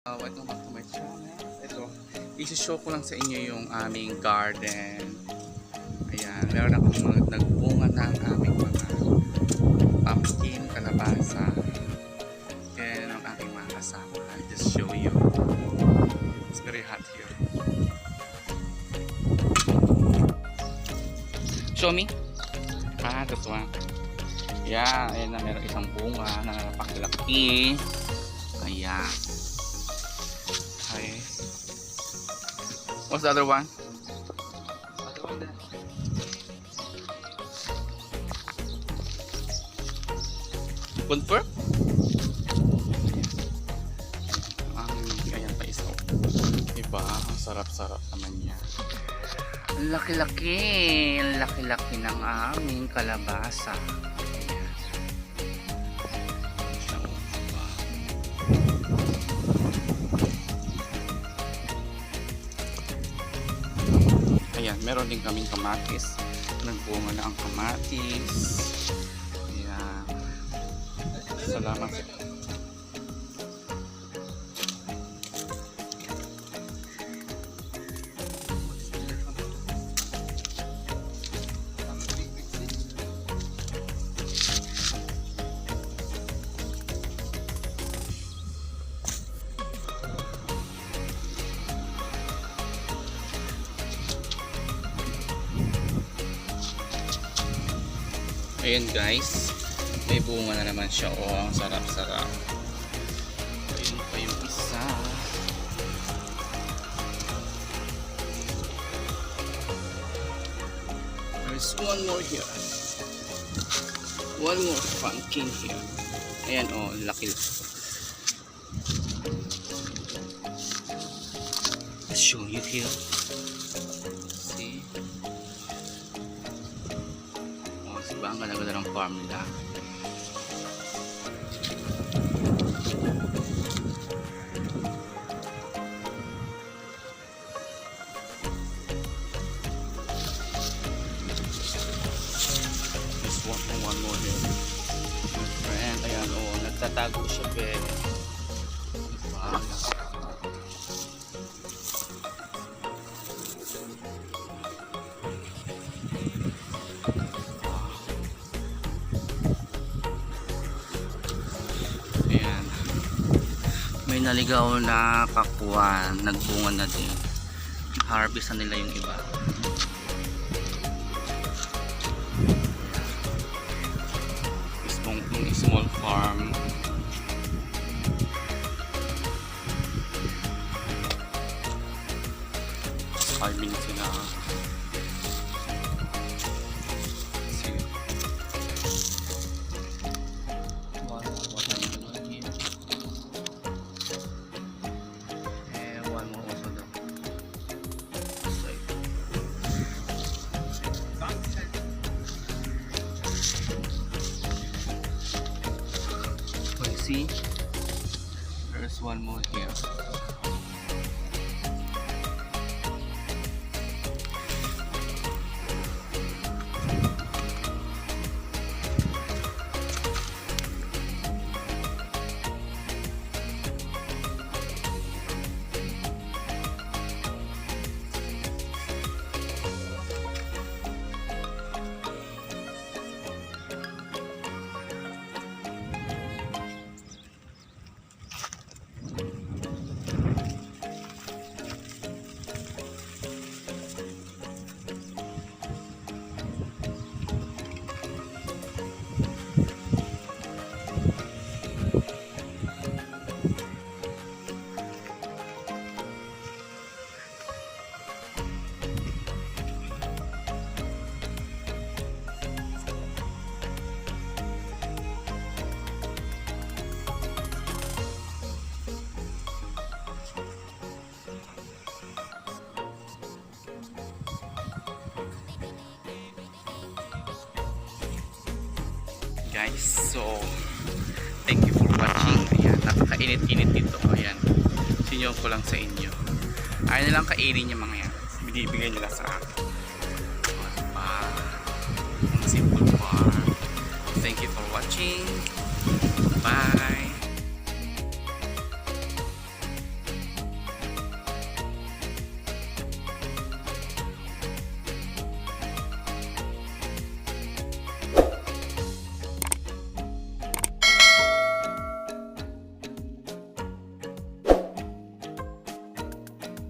Welcome back to my channel. Ito, isi-show ko lang sa inyo yung aming garden. Ayan, meron akong mga nagbunga na ang aming mga pumpkin, kalabasa. Yan ang aking mga kasama. I'll just show you. It's very hot here. Show me. This one. Yeah, ayan na, meron isang bunga na napakalaki. Ayan. Okay. What's the other one? Confirm? Ayan pa isa. Diba? Ang sarap-sarap naman niya. Ang laki-laki. Ang laki-laki ng aming kalabasa. Ayan, meron din kaming kamatis. Nagbunga na ang kamatis. Ayan. Salamat sa Ayan guys, may bunga na naman siya. Oh, ang sarap-sarap. Ayun pa yung isa. There's one more here. One more pumpkin here. Ayan oh, laki. Let's show you here. See? Diba ang ganda-ganda ng farm nila. Just one more here. Friend, ayan o, nagtatago siya pero diba? May naligaw na kakuan, nagbunga na din. Harvest na nila yung iba. Small farm. Farming sila. See, there's one more here. Guys, so thank you for watching. Ayan, napakainit-init dito. Ayan, sinyo ko lang sa inyo. Ayaw nilang kainin yung mga yan. Binibigay nila sa akin. Ang simple farm. Thank you for watching. Bye.